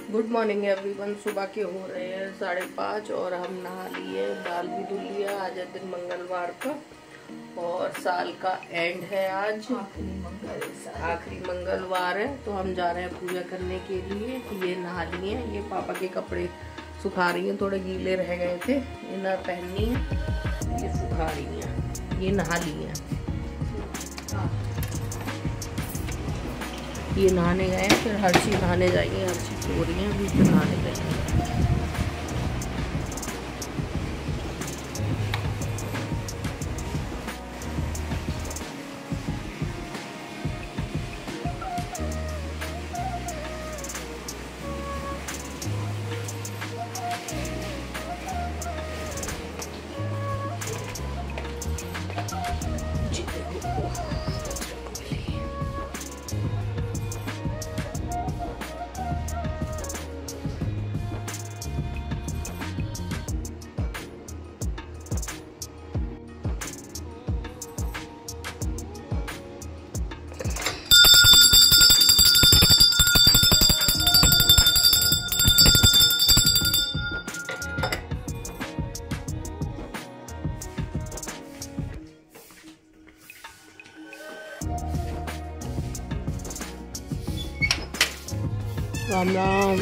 Good morning everyone. सुबह के हो रहे हैं 5:30 और हम नहा लिए, दाल भी धुल लिया। आज है दिन मंगलवार का और साल का एंड है। आज आखिरी मंगलवार है तो हम जा रहे हैं पूजा करने के लिए। ये नहा लिए, ये पापा के कपड़े सुखा रही हैं, थोड़े गीले रह गए थे, इनर पहननी है, ये सुखा रही हैं। ये नहा लिए, ये नहाने गए, फिर हर्षी नहाने जाएंगे। हर्षी सो रही है अभी, फिर नहाने गए। राम राम।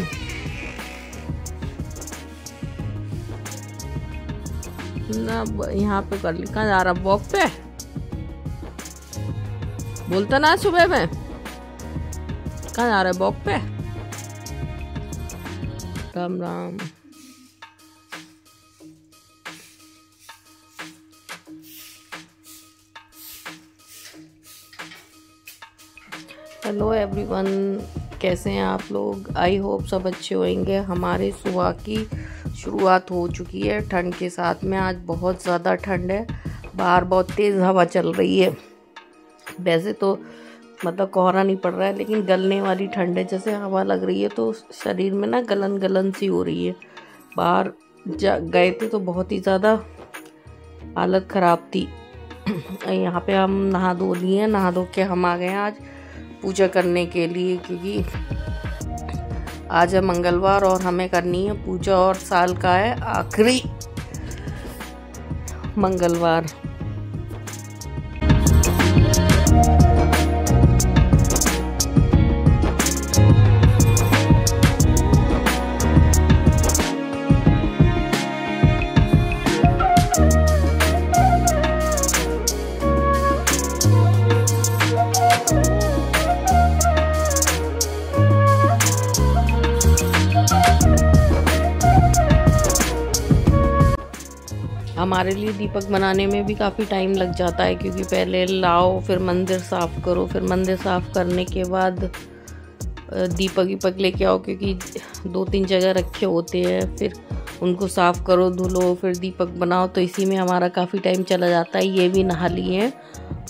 ना यहाँ पे कर ली, कहाँ जा रहा वॉक पे? बोलता ना सुबह में, कहाँ जा रहा है वॉक पे? राम राम। हेलो एवरीवन, कैसे हैं आप लोग? आई होप सब अच्छे होंगे। हमारे सुबह की शुरुआत हो चुकी है ठंड के साथ में। आज बहुत ज़्यादा ठंड है, बाहर बहुत तेज़ हवा चल रही है। वैसे तो मतलब कोहरा नहीं पड़ रहा है, लेकिन गलने वाली ठंड है। जैसे हवा लग रही है तो शरीर में ना गलन गलन सी हो रही है। बाहर गए थे तो बहुत ही ज़्यादा हालत ख़राब थी। यहाँ पे हम नहा धो लिए, नहा धो के हम आ गए हैं आज पूजा करने के लिए, क्योंकि आज है मंगलवार और हमें करनी है पूजा और साल का है आखिरी मंगलवार। हमारे लिए दीपक बनाने में भी काफ़ी टाइम लग जाता है, क्योंकि पहले लाओ, फिर मंदिर साफ़ करो, फिर मंदिर साफ़ करने के बाद दीपक लेके आओ, क्योंकि 2-3 जगह रखे होते हैं, फिर उनको साफ़ करो, धुलो, फिर दीपक बनाओ। तो इसी में हमारा काफ़ी टाइम चला जाता है। ये भी नहा लिए हैं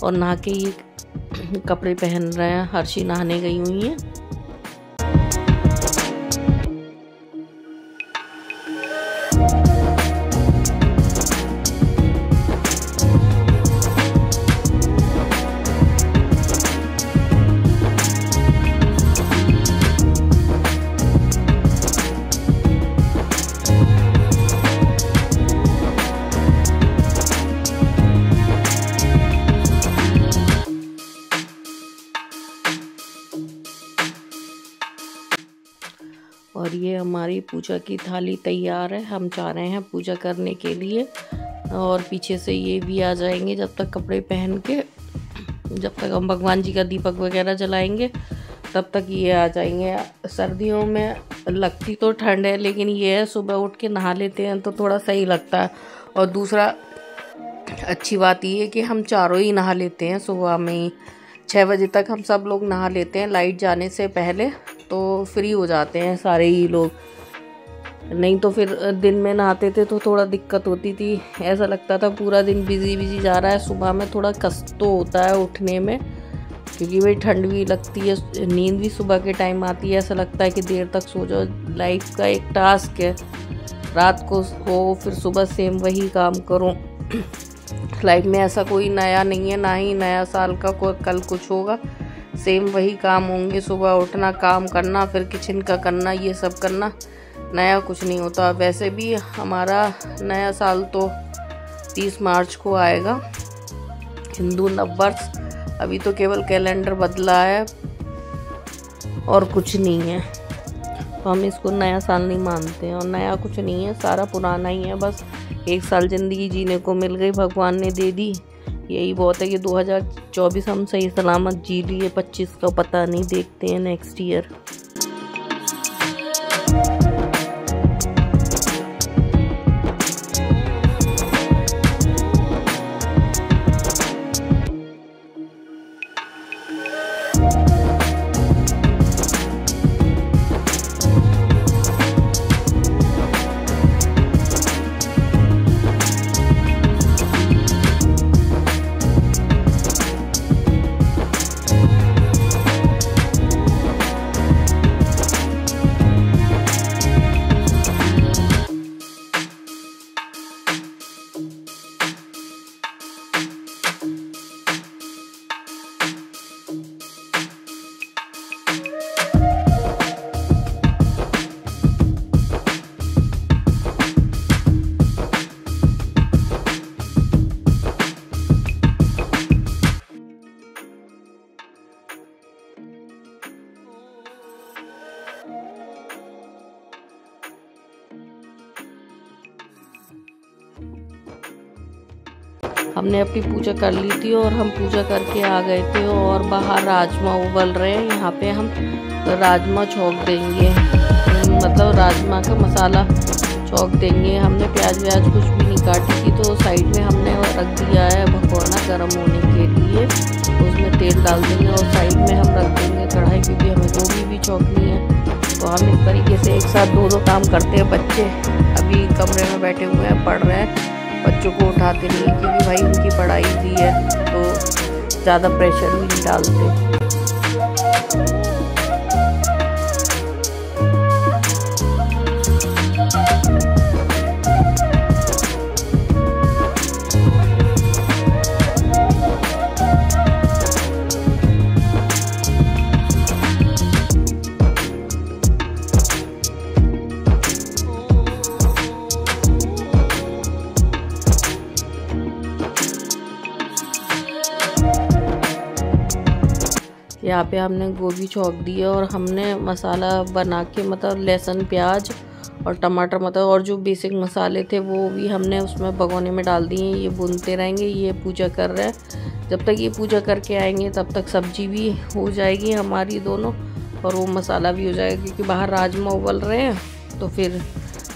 और नहा के ये कपड़े पहन रहे हैं। हर्षी नहाने गई हुई हैं। और ये हमारी पूजा की थाली तैयार है। हम जा रहे हैं पूजा करने के लिए और पीछे से ये भी आ जाएंगे। जब तक कपड़े पहन के, जब तक हम भगवान जी का दीपक वगैरह जलाएंगे, तब तक ये आ जाएंगे। सर्दियों में लगती तो ठंड है, लेकिन ये है सुबह उठ के नहा लेते हैं तो थोड़ा सही लगता है। और दूसरा अच्छी बात ये है कि हम चारों ही नहा लेते हैं सुबह में ही। 6 बजे तक हम सब लोग नहा लेते हैं लाइट जाने से पहले, तो फ्री हो जाते हैं सारे ही लोग। नहीं तो फिर दिन में नहाते थे तो थोड़ा दिक्कत होती थी, ऐसा लगता था पूरा दिन बिजी जा रहा है। सुबह में थोड़ा कष्ट तो होता है उठने में, क्योंकि भाई ठंड भी लगती है, नींद भी सुबह के टाइम आती है। ऐसा लगता है कि देर तक सो जाओ। लाइफ का एक टास्क है, रात को हो फिर सुबह सेम वही काम करो। लाइफ में ऐसा कोई नया नहीं है, ना ही नया साल का कल कुछ होगा। सेम वही काम होंगे, सुबह उठना, काम करना, फिर किचन का करना, ये सब करना, नया कुछ नहीं होता। वैसे भी हमारा नया साल तो 30 मार्च को आएगा, हिंदू नववर्ष। अभी तो केवल कैलेंडर बदला है और कुछ नहीं है, तो हम इसको नया साल नहीं मानते हैं। और नया कुछ नहीं है, सारा पुराना ही है। बस 1 साल ज़िंदगी जीने को मिल गई, भगवान ने दे दी, यही बहुत है कि 2024 हम सही सलामत जी लिए। 25 का पता नहीं, देखते हैं नेक्स्ट ईयर। हमने अपनी पूजा कर ली थी और हम पूजा करके आ गए थे, और बाहर राजमा उबल रहे हैं। यहाँ पे हम राजमा छौंक देंगे, मतलब राजमा का मसाला छौंक देंगे। हमने प्याज व्याज कुछ भी नहीं काटी थी, तो साइड में हमने रख दिया है भगोना गर्म होने के लिए। उसमें तेल डाल देंगे और साइड में हम रख देंगे कढ़ाई, क्योंकि हमें गोभी भी छौंकनी है। तो हम इस तरीके से एक साथ दो काम करते हैं। बच्चे अभी कमरे में बैठे हुए हैं, पढ़ रहे हैं। बच्चों को उठाते नहीं, क्योंकि भाई उनकी पढ़ाई भी है, तो ज़्यादा प्रेशर भी नहीं डालते। यहाँ पे हमने गोभी छौंक दी है, और हमने मसाला बना के, मतलब लहसुन प्याज और टमाटर, मतलब और जो बेसिक मसाले थे वो भी हमने उसमें भगोने में डाल दिए। ये भूनते रहेंगे, ये पूजा कर रहे हैं। जब तक ये पूजा करके आएंगे तब तक सब्जी भी हो जाएगी हमारी दोनों, और वो मसाला भी हो जाएगा, क्योंकि बाहर राजमा उबल रहे हैं। तो फिर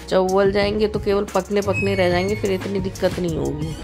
जब उबल जाएंगे तो केवल पकने पकने रह जाएंगे, फिर इतनी दिक्कत नहीं होगी।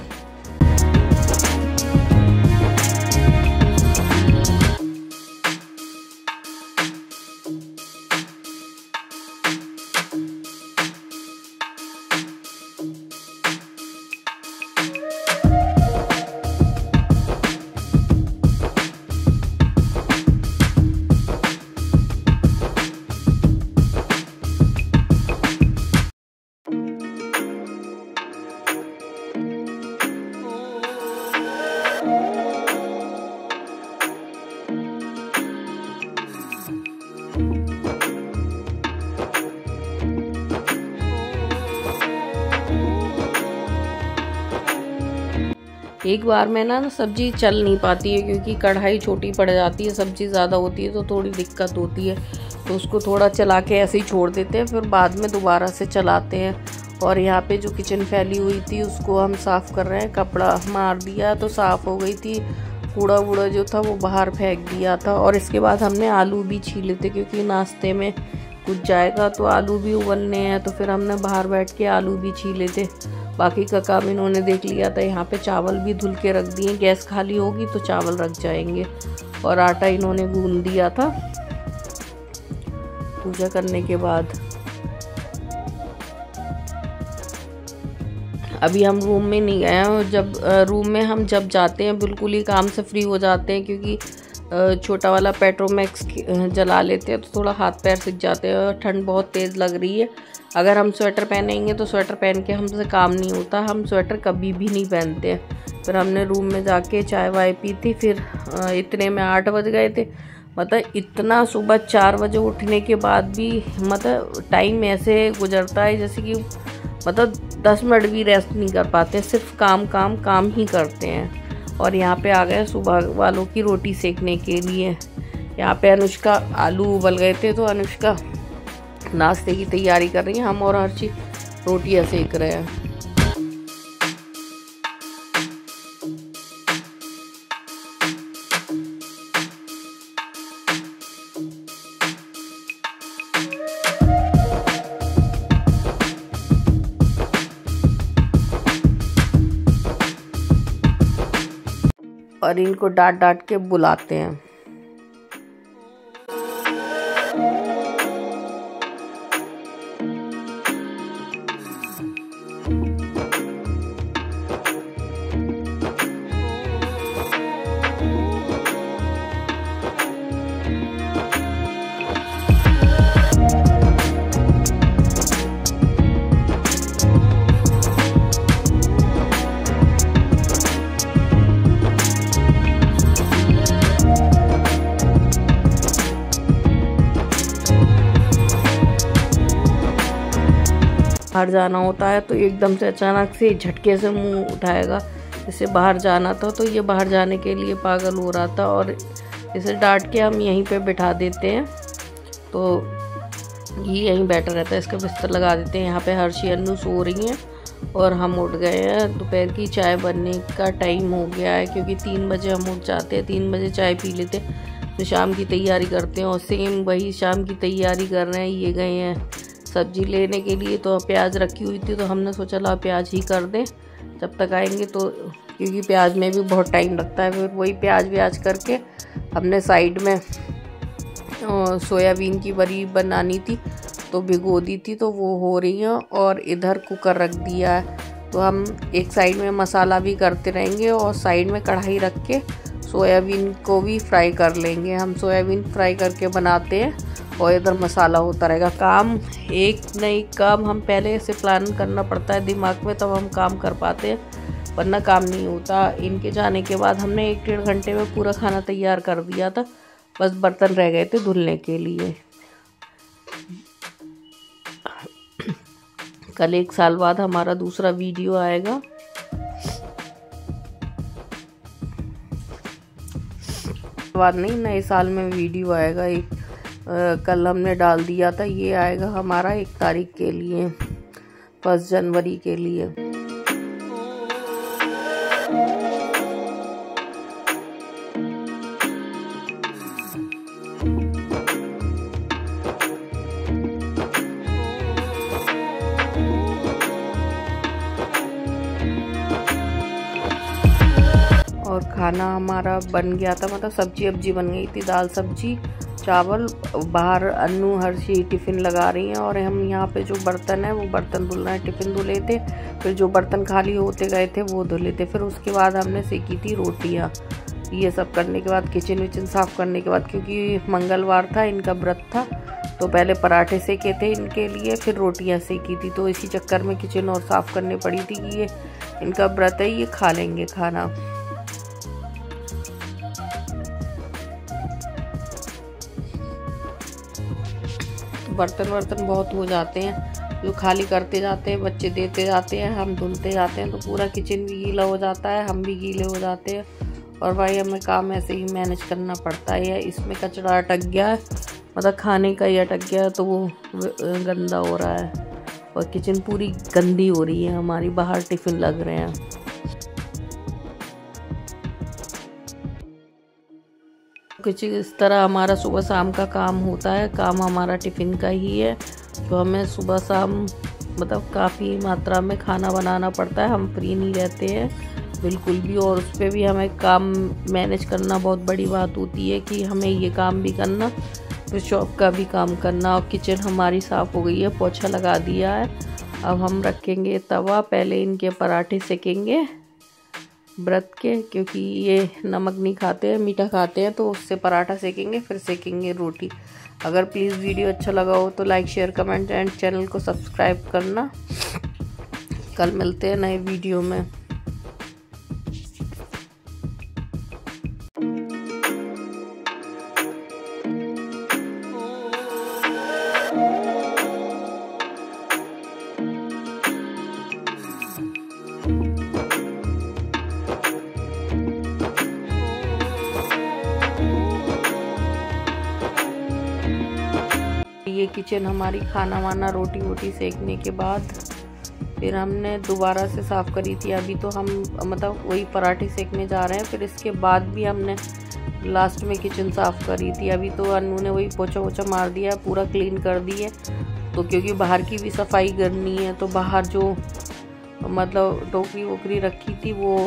एक बार में ना सब्जी चल नहीं पाती है, क्योंकि कढ़ाई छोटी पड़ जाती है, सब्जी ज़्यादा होती है तो थोड़ी दिक्कत होती है। तो उसको थोड़ा चला के ऐसे ही छोड़ देते हैं, फिर बाद में दोबारा से चलाते हैं। और यहाँ पे जो किचन फैली हुई थी उसको हम साफ़ कर रहे हैं। कपड़ा मार दिया तो साफ़ हो गई थी, कूड़ा वूड़ा जो था वो बाहर फेंक दिया था। और इसके बाद हमने आलू भी छीले थे, क्योंकि नाश्ते में कुछ जाएगा तो आलू भी उबलने हैं। तो फिर हमने बाहर बैठ के आलू भी छीले थे। बाकी का काम इन्होंने देख लिया था। यहाँ पे चावल भी धुल के रख दिए, गैस खाली होगी तो चावल रख जाएंगे। और आटा इन्होंने गूंद दिया था पूजा करने के बाद। अभी हम रूम में नहीं गए हैं। जब रूम में हम जब जाते हैं बिल्कुल ही काम से फ्री हो जाते हैं, क्योंकि छोटा वाला पेट्रोमैक्स जला लेते हैं तो थोड़ा हाथ पैर सिक जाते हैं और ठंड बहुत तेज़ लग रही है। अगर हम स्वेटर पहनेंगे तो स्वेटर पहन के हमसे काम नहीं होता, हम स्वेटर कभी भी नहीं पहनते हैं। फिर हमने रूम में जाके चाय वाय पी थी, फिर इतने में 8 बज गए थे। मतलब इतना सुबह 4 बजे उठने के बाद भी मतलब टाइम ऐसे गुजरता है जैसे कि मतलब 10 मिनट भी रेस्ट नहीं कर पाते, सिर्फ काम काम काम ही करते हैं। और यहाँ पे आ गए सुबह वालों की रोटी सेकने के लिए। यहाँ पे अनुष्का आलू उबल गए थे तो अनुष्का नाश्ते की तैयारी कर रही है, हम और हर्षी रोटियाँ सेक रहे हैं। और इनको डांट डांट के बुलाते हैं। बाहर जाना होता है तो एकदम से अचानक से झटके से मुंह उठाएगा। इसे बाहर जाना था तो ये बाहर जाने के लिए पागल हो रहा था और इसे डांट के हम यहीं पे बिठा देते हैं तो ये यहीं बैठा रहता है। इसका बिस्तर लगा देते हैं। यहाँ पे हर्षी अन्नू सो रही हैं और हम उठ गए हैं। दोपहर की चाय बनने का टाइम हो गया है क्योंकि 3 बजे हम उठ जाते हैं। 3 बजे चाय पी लेते हैं तो शाम की तैयारी करते हैं और सेम वही शाम की तैयारी कर रहे हैं। ये गए हैं सब्जी लेने के लिए तो प्याज रखी हुई थी तो हमने सोचा ला प्याज ही कर दें जब तक आएंगे, तो क्योंकि प्याज में भी बहुत टाइम लगता है। फिर वही प्याज व्याज करके हमने साइड में सोयाबीन की बड़ी बनानी थी तो भिगो दी थी तो वो हो रही है और इधर कुकर रख दिया है। तो हम एक साइड में मसाला भी करते रहेंगे और साइड में कढ़ाई रख के सोयाबीन को भी फ्राई कर लेंगे। हम सोयाबीन फ्राई करके बनाते हैं और इधर मसाला होता रहेगा। काम एक नई काम हम पहले से प्लान करना पड़ता है दिमाग में, तब हम काम कर पाते हैं, वरना काम नहीं होता। इनके जाने के बाद हमने 1-1.5 घंटे में पूरा खाना तैयार कर दिया था, बस बर्तन रह गए थे धुलने के लिए। कल 1 साल बाद हमारा दूसरा वीडियो आएगा। बाद नहीं, नए साल में वीडियो आएगा। कल हमने डाल दिया था, ये आएगा हमारा 1 तारीख के लिए, 1 जनवरी के लिए। और खाना हमारा बन गया था, मतलब सब्जी अब्जी बन गई थी, दाल सब्जी चावल। बाहर अन्नू हर्षी टिफ़िन लगा रही हैं और हम यहाँ पे जो बर्तन है वो बर्तन धुल रहे हैं। टिफ़िन धुले थे, फिर जो बर्तन खाली होते गए थे वो धुले थे। फिर उसके बाद हमने सेकी थी रोटियाँ। ये सब करने के बाद किचन विचन साफ़ करने के बाद, क्योंकि मंगलवार था, इनका व्रत था, तो पहले पराठे सेके थे इनके लिए, फिर रोटियाँ सेकी थी। तो इसी चक्कर में किचन और साफ़ करनी पड़ी थी कि ये इनका व्रत है, ये खा लेंगे खाना। बर्तन वर्तन बहुत हो जाते हैं, जो खाली करते जाते हैं, बच्चे देते जाते हैं, हम धुलते जाते हैं, तो पूरा किचन भी गीला हो जाता है, हम भी गीले हो जाते हैं। और भाई हमें काम ऐसे ही मैनेज करना पड़ता है। इसमें कचरा अटक गया है, मतलब खाने का ही अटक गया तो वो गंदा हो रहा है और किचन पूरी गंदी हो रही है हमारी। बाहर टिफ़िन लग रहे हैं। कुछ इस तरह हमारा सुबह शाम का काम होता है। काम हमारा टिफ़िन का ही है, जो हमें सुबह शाम मतलब काफ़ी मात्रा में खाना बनाना पड़ता है। हम फ्री नहीं रहते हैं बिल्कुल भी, और उस पर भी हमें काम मैनेज करना बहुत बड़ी बात होती है कि हमें ये काम भी करना, फिर शॉप का भी काम करना। और किचन हमारी साफ़ हो गई है, पोछा लगा दिया है। अब हम रखेंगे तवा, पहले इनके पराठे सेकेंगे व्रत के, क्योंकि ये नमक नहीं खाते हैं, मीठा खाते हैं। तो उससे पराठा सेकेंगे, फिर सेकेंगे रोटी। अगर प्लीज़ वीडियो अच्छा लगा हो तो like share comment and channel को सब्सक्राइब करना। कल मिलते हैं नए वीडियो में। ये किचन हमारी खाना वाना रोटी वोटी सेकने के बाद फिर हमने दोबारा से साफ़ करी थी। अभी तो हम मतलब वही पराठे सेकने जा रहे हैं। फिर इसके बाद भी हमने लास्ट में किचन साफ़ करी थी। अभी तो अनु ने वही पोछा वोछा मार दिया, पूरा क्लीन कर दिए। तो क्योंकि बाहर की भी सफाई करनी है, तो बाहर जो मतलब टोकरी वोकरी रखी थी वो